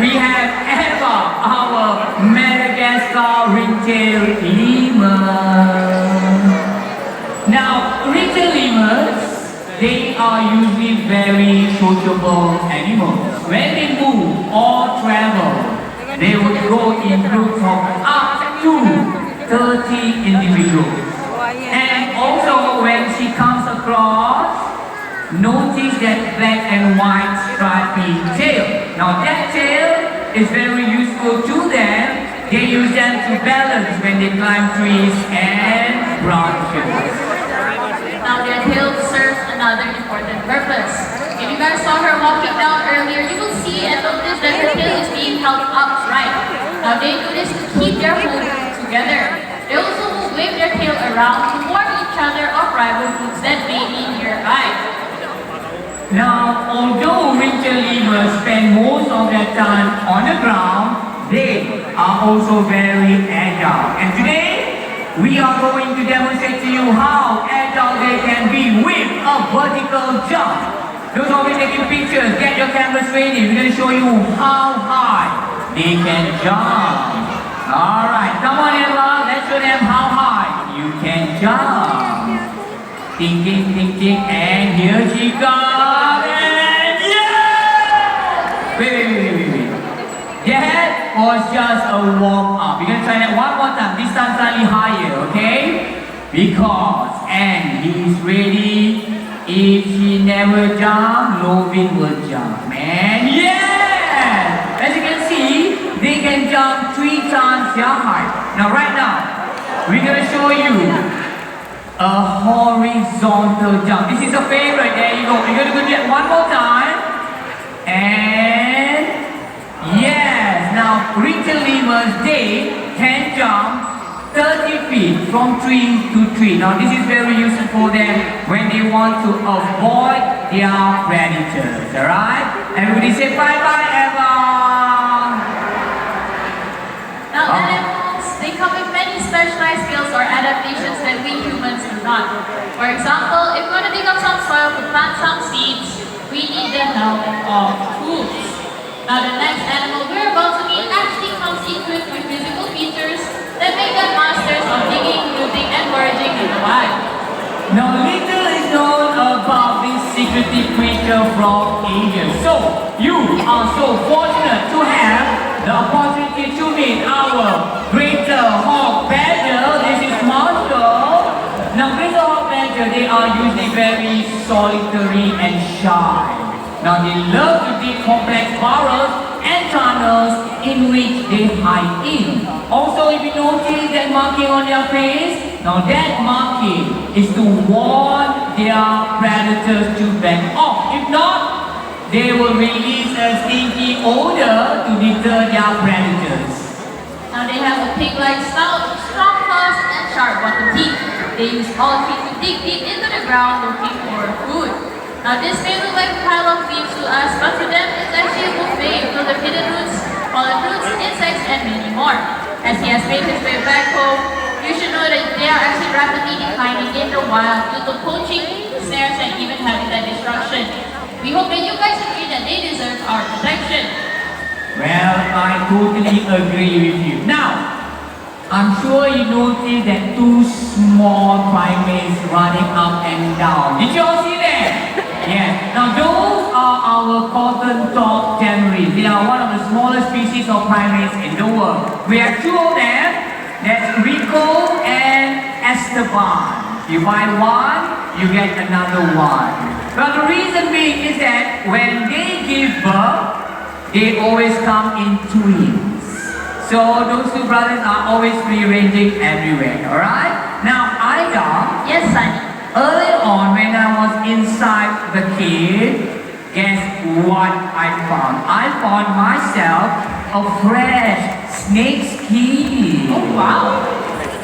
we have Eva, our Madagascar ringtail lemur. Now, ringtail lemurs, they are usually very sociable animals. When they move or travel, they would go in groups of up to 30 individuals. And also when she comes across, notice that black and white stripy tail. Now that tail is very useful to them. They use them to balance when they climb trees and branches. Now their tail serves another important purpose. If you guys saw her walking down earlier, you will see and notice that her tail is being held upright. Now they do this to keep their food together. They also wave their tail around to warn each other of rival groups that may be nearby. Now, although ringtail lemurs spend most of their time on the ground, they are also very agile. And today, we are going to demonstrate to you how agile they can be with a vertical jump. Those of you taking pictures, get your cameras ready. We're going to show you how high they can jump. Alright, come on Eva, let's show them how high you can jump. Ding ding ding ding, and here she comes, and yeah! Wait. That was just a warm up. We're gonna try that one more time, this time slightly higher, okay? Because, and he's ready. If he never jump, Lovin will jump, and yeah! As you can see, they can jump 3 times their height. Now right now, we're gonna show you a horizontal jump. This is a favorite. There you go. We're gonna do that one more time. And yes, now ringtail lemurs, they can jump 30 feet from tree to tree. Now this is very useful for them when they want to avoid their predators. Alright? Everybody say bye-bye, Eva. Now animals, they come with many specialized skills or adaptations that we humans do not. For example, if we want to dig up some soil to plant some seeds, we need the help of tools. Now the next animal we're about to meet actually comes equipped with physical features that make them masters of digging, rooting, and foraging in the wild. Now little is known about this secretive creature from Asia. So, you are so fortunate to have the opportunity to meet our greater hawk badger. This is Marshall. Now greater hawk badger, they are usually very solitary and shy. Now they love to dig complex burrows and tunnels in which they hide in. Also, if you notice that marking on their face, now that marking is to warn their predators to back off. If not, they will release a stinky odor to deter their predators. Now they have a pig-like snout, strong claws, and sharp bottom teeth. They use all feet to dig deep into the ground looking for food. Now this may look like a pile of leaves to us, but to them it's actually a buffet filled with hidden roots, fallen fruits, insects, and many more. As he has made his way back home, you should know that they are actually rapidly declining in the wild due to poaching, snares, and even habitat destruction. We hope that you guys agree that they deserve our protection. Well, I totally agree with you. Now, I'm sure you noticed that 2 small primates running up and down. Did you all see that? Yes. Now those are our cotton-top tamaris. They are one of the smallest species of primates in the world. We have 2 of them. That's Rico and Esteban. You buy one, you get another one. But the reason being is that when they give birth, they always come in twins. So those 2 brothers are always free-ranging everywhere, alright? Now Ida, Yes, Sunny. early on when I was inside the cave, guess what I found? I found myself a fresh snake skin. Oh, wow.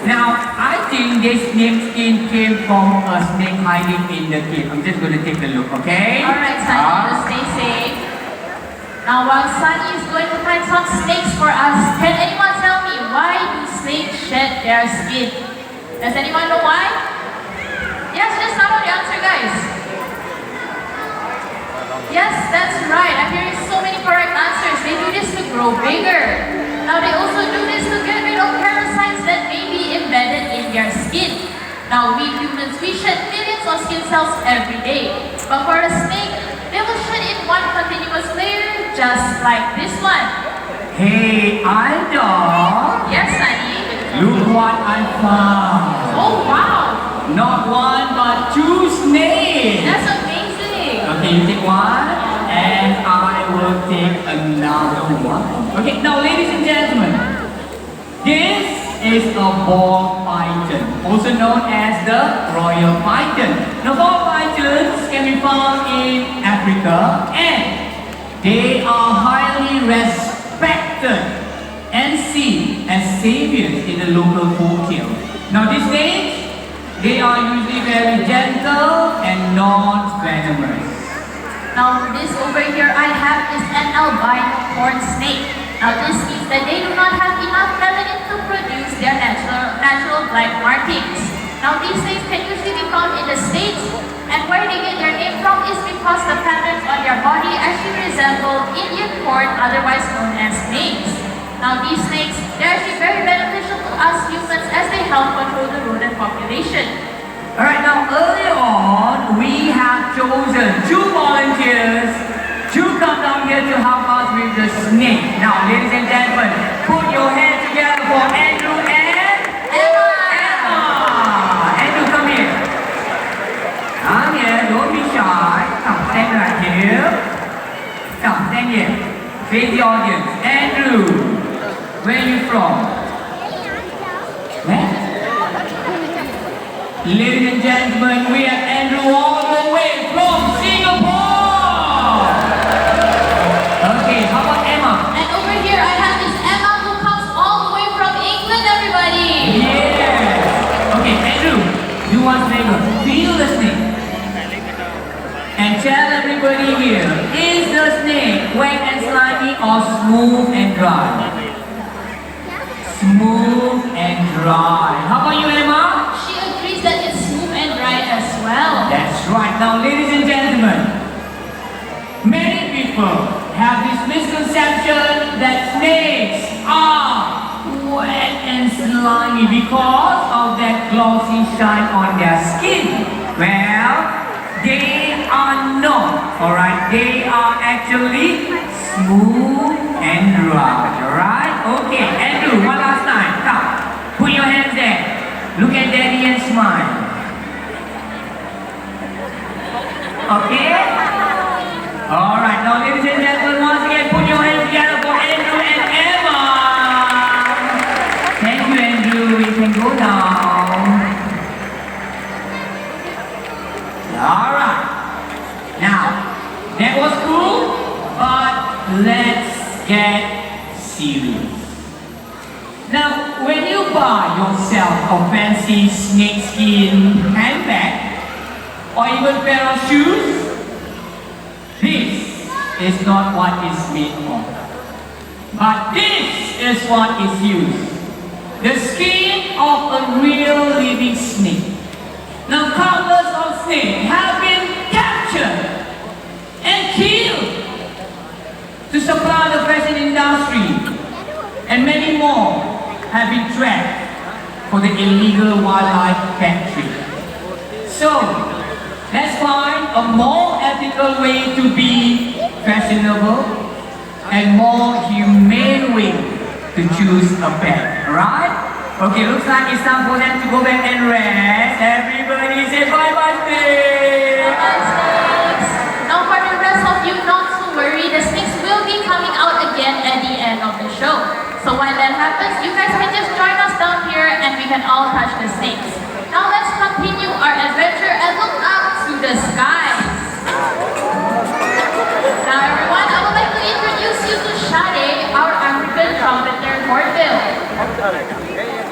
Now, I think this snake skin came from a snake hiding in the cave. I'm just going to take a look, okay? Alright, Sunny, you stay safe. Now while Sunny is going to find some snakes for us, can anyone tell me why do snakes shed their skin? Does anyone know why? Yes, just know the answer, guys. Yes, that's right. I'm hearing so many correct answers. They do this to grow bigger. Now they also do this to get rid of parasites that may be embedded in their skin. Now we humans, we shed millions of skin cells every day. But for a snake, they will shed in one continuous layer, just like this one. Hey, idol! Yes, Sunny. Look what I found! Oh, wow! Not one, but 2 snakes! That's amazing! Okay, you take one, and I will take another one. Okay, now ladies and gentlemen, this is a ball python, also known as the royal python. Now ball pythons can be found in Africa, and they are highly respected and seen as saviors in the local folktale. Now these snakes, they are usually very gentle and not venomous. Now this over here I have is an albino corn snake. Now this means that they do not have enough melanin to produce their natural black markings. Now these snakes can usually be found in the States, and where they get their name from is because the patterns on their body actually resemble Indian corn, otherwise known as maize. Now these snakes, they're actually very beneficial to us humans as they help control the rodent population. Alright, now earlier on, we have chosen 2 volunteers to come down here to help us with the snake. Now, ladies and gentlemen, put your hands together for Andrew and Emma! Andrew, come here. Come here, don't be shy. Come, stand right here. Come, stand here. Face the audience. Andrew, where are you from? Where? Ladies and gentlemen, we have Andrew all the way from Singapore! Okay, how about Emma? And over here I have Miss Emma who comes all the way from England, everybody! Yes! Okay, Andrew, do one favor. Feel the snake. And tell everybody here, is the snake wet and slimy or smooth and dry? Smooth and dry. How about you, Emma? She agrees that it's smooth and dry as well. That's right. Now, ladies and gentlemen, many people have this misconception that snakes are wet and slimy because of that glossy shine on their skin. Well, they are not. Alright, they are actually smooth and dry. Alright? Okay, Andrew, one last time. Come, put your hands there. Look at Daddy and smile. Okay? Alright, now ladies and gentlemen, once again, put your hands together for Andrew and Emma. Thank you, Andrew. You can go now. Alright. Now, that was cool, but let's get serious. Now, when you buy yourself a fancy snakeskin handbag or even pair of shoes, this is not what it's made of. But this is what is used. The skin of a real living snake. Now, countless of snakes have been captured and killed to supply the fashion industry, and many more have been trapped for the illegal wildlife factory. So, let's find a more ethical way to be fashionable and more humane way to choose a pet, right? Okay, looks like it's time for them to go back and rest. Everybody say bye-bye, snakes! Bye, snakes! Now for the rest of you, not to worry, the snakes will be coming out again at the end of the show. So when that happens, you guys can just join us down here and we can all touch the snakes. Now let's continue our adventure and look up to the skies. Now everyone, I would like to introduce you to Shade, our African trumpeter hornbill.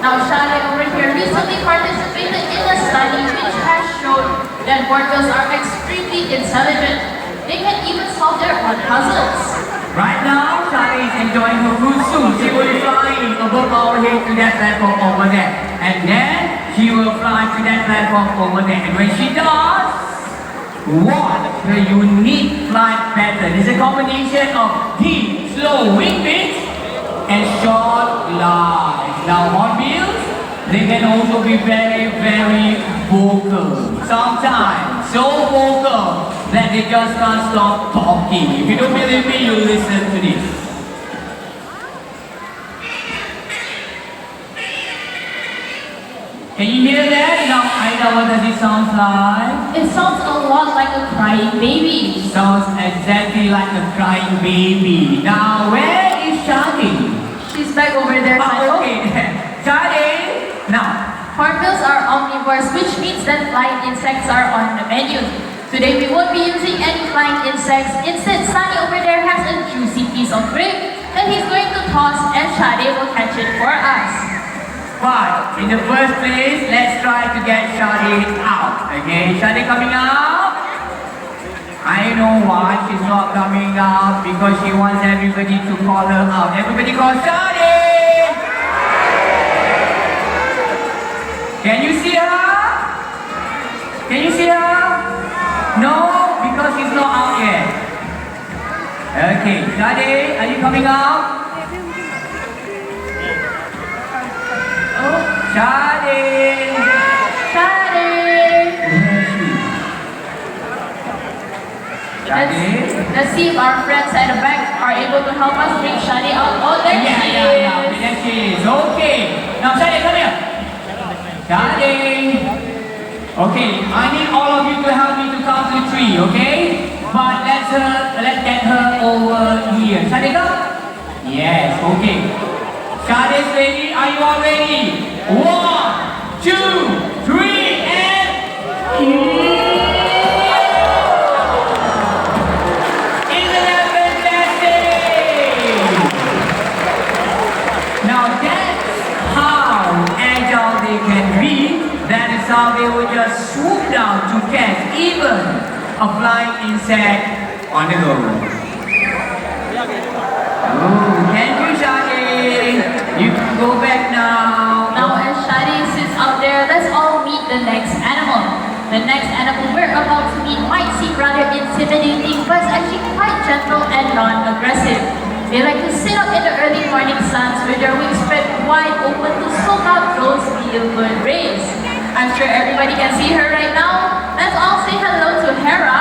Now Shade over here recently participated in a study which has shown that hornbills are extremely intelligent. They can even solve their own puzzles. Right now, Shadi is enjoying her food soon. She will be flying above our head to that platform over there. And then, she will fly to that platform over there. And when she does, watch her unique flight pattern. It's a combination of deep, slow wing beats and short lives. Now hornbills, they can also be very, very vocal. Sometimes so vocal that they just can't stop talking. If you don't believe me, you listen to this. Can you hear that? Now, Aida, what does it sound like? It sounds a lot like a crying baby. Sounds exactly like a crying baby. Now, where is Shadi? She's back over there. Okay. Shadi! Now, Hornbills are omnivores, which means that flying insects are on the menu. Today we won't be using any flying insects. Instead, Sunny over there has a juicy piece of rib that he's going to toss, and Shadi will catch it for us. but in the first place, let's try to get Shadi out. Okay, Shadi coming out? I know why she's not coming out, because she wants everybody to call her out. Everybody call Shadi! Can you see her? Can you see her? No, because she's not out yet. Okay, Shadi, are you coming out? Oh, Shadi! Shadi! Shadi? Let's see if our friends at the back are able to help us bring Shadi out. Oh, there she is. Yeah, there she is. Okay. Now, Shadi, come here. Shadi. Okay, I need all of you to help me to count to 3, okay? But let's get her over here. Shadi, come. Yes, okay. Shadi's ready. Are you all ready? 1, 2, 3, and... Isn't that fantastic? Now that's how agile they can be. That is how they will just swoop down to catch even a flying insect on the go. Oh, thank you, Shadi. You can go back now. Now as Shadi sits out there, let's all meet the next animal. The next animal we're about to meet might seem rather intimidating, but it's actually quite gentle and non-aggressive. They like to sit up in the early morning suns with their wings spread wide open to soak out those feel-good rays. I'm sure everybody can see her right now. Let's all say hello to Hera,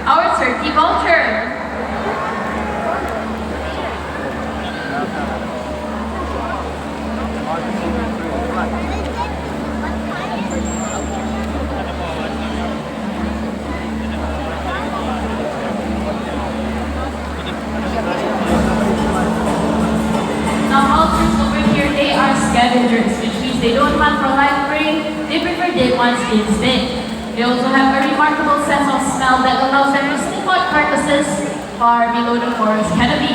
our turkey vulture. Now vultures over here, they are scavengers, which means they don't hunt for live prey, they prefer dead ones instead. They also have a remarkable sense of smell that allows them to sniff out carcasses far below the forest canopy.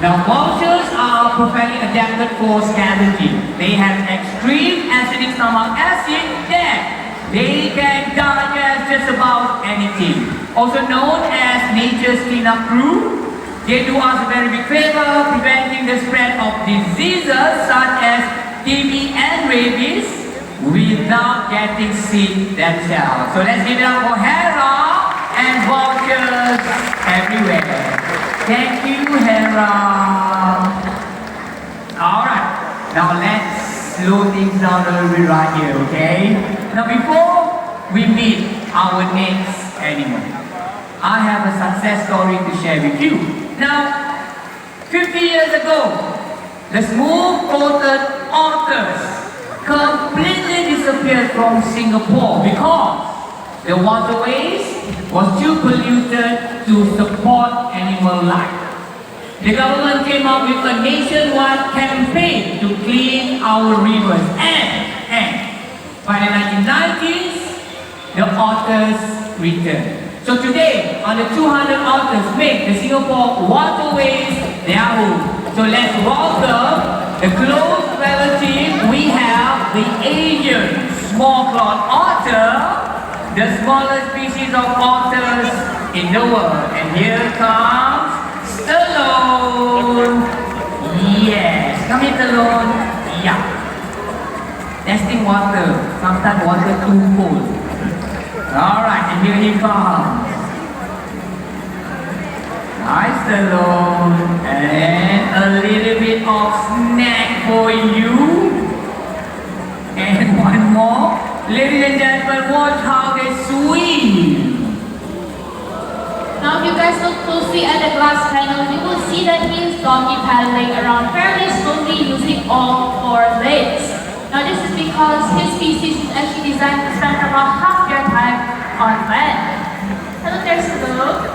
Now vultures are perfectly adapted for scavenging. They have extreme acidic stomach acid that they can digest just about anything. Also known as nature's cleanup crew, they do us a very big favor, preventing the spread of diseases such as TB and rabies without getting sick themselves. So let's give it up for Hera and vultures everywhere. Thank you, Hera. Alright, now let's slow things down a little bit right here, okay? Now before we meet our next animal, I have a success story to share with you. Now, 50 years ago, the smooth-coated otters completely disappeared from Singapore because the waterways was too polluted to support animal life. The government came up with a nationwide campaign to clean our rivers, and by the 1990s, the otters returned. So today, on the 200 otters make the Singapore waterways their home. So let's welcome the close relative. We have the Asian small-clawed otter, the smallest species of otters in the world. And here comes Stallone. Yes, come here, Stallone. Yeah. Testing water. Sometimes water too cold. Alright, and here he comes. Nice, Stallone. And a little bit of closely at the glass panel, you will see that he is doggy paddling around fairly slowly using all four legs. Now this is because his species is actually designed to spend about half their time on land. Hello there, Sulu.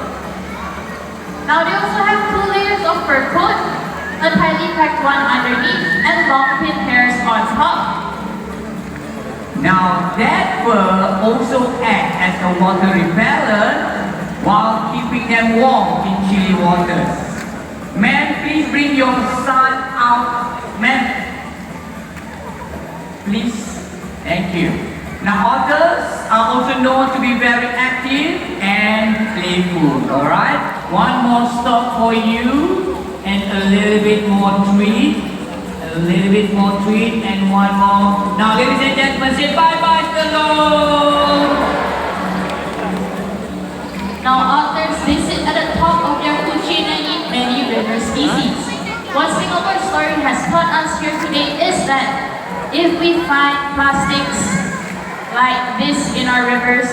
Now they also have 2 layers of fur coat, a tightly packed one underneath, and long thin hairs on top. Now that fur also acts as a water repellent while keeping them warm in chilly waters. Man, please bring your son out. Man, please. Thank you. Now otters are also known to be very active and playful. Alright? One more stop for you and a little bit more treat. A little bit more treat and one more. Now ladies and gentlemen, say bye-bye, hello! Now otters, they sit at the top of their food chain and eat many river species. What Singapore story has taught us here today is that if we find plastics like this in our rivers,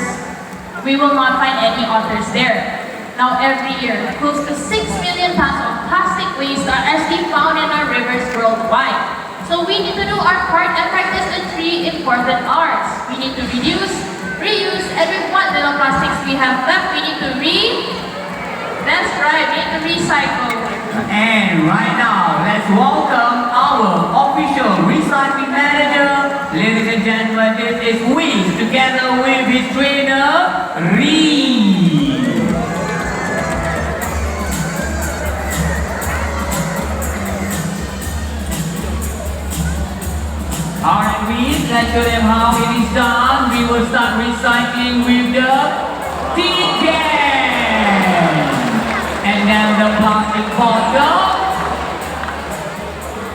we will not find any otters there. Now every year, close to 6 million tons of plastic waste are actually found in our rivers worldwide. So we need to do our part and practice the 3 important R's. We need to reduce, reuse, and with what little plastics we have left, we need to that's right, we need to recycle. And right now, let's welcome our official recycling manager. Ladies and gentlemen, this is Wiz together with his trainer, Ree. Alright, Wiz, let's show them how it is done. We will start recycling with the tin can. And then the plastic bottle.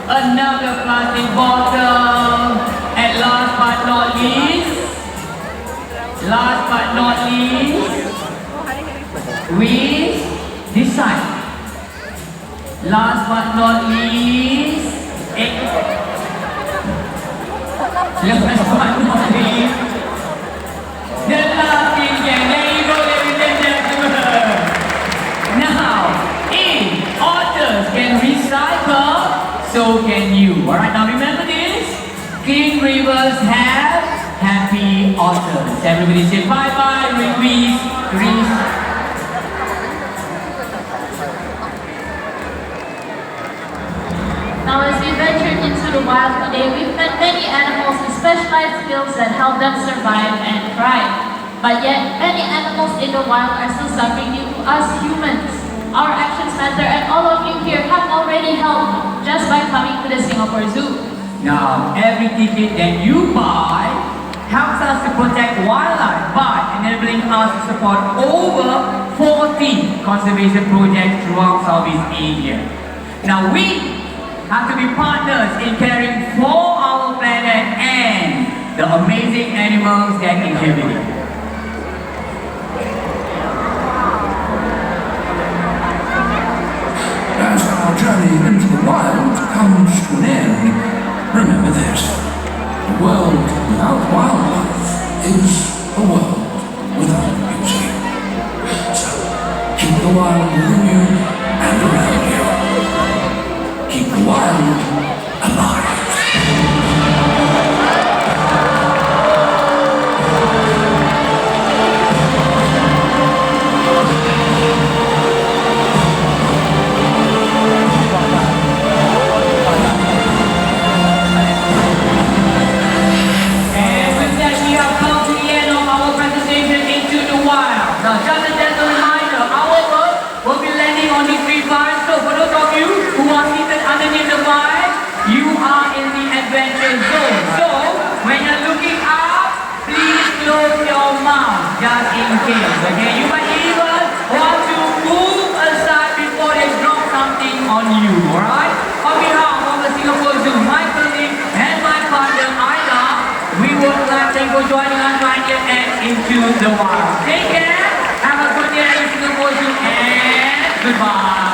Another plastic bottle. And last but not least, with this side. Last but not least, the last thing, there you go, ladies and gentlemen. Now, if otters can recycle, so can you. Alright, now remember this. Clean rivers have happy otters. Everybody say bye-bye, Reese. Now as we ventured into the wild today, we've met many animals with specialized skills that help them survive and thrive. But yet, many animals in the wild are still suffering due to us humans. Our actions matter and all of you here have already helped just by coming to the Singapore Zoo. Now, every ticket that you buy helps us to protect wildlife by enabling us to support over 40 conservation projects throughout Southeast Asia. Now, we have to be partners in caring for our planet and the amazing animals that inhabit it. As our journey into the wild comes to an end, remember this: a world without wildlife is a world without beauty. So, keep the wild within you and around you. Keep the wild alive. Just in case, okay? You might even want to move aside before they drop something on you, alright? On behalf of the Singapore Zoo, my colleague and my partner, Aida, we would like to thank you for joining us right here and Into the Wild. Take care, have a good day at the Singapore Zoo, and goodbye.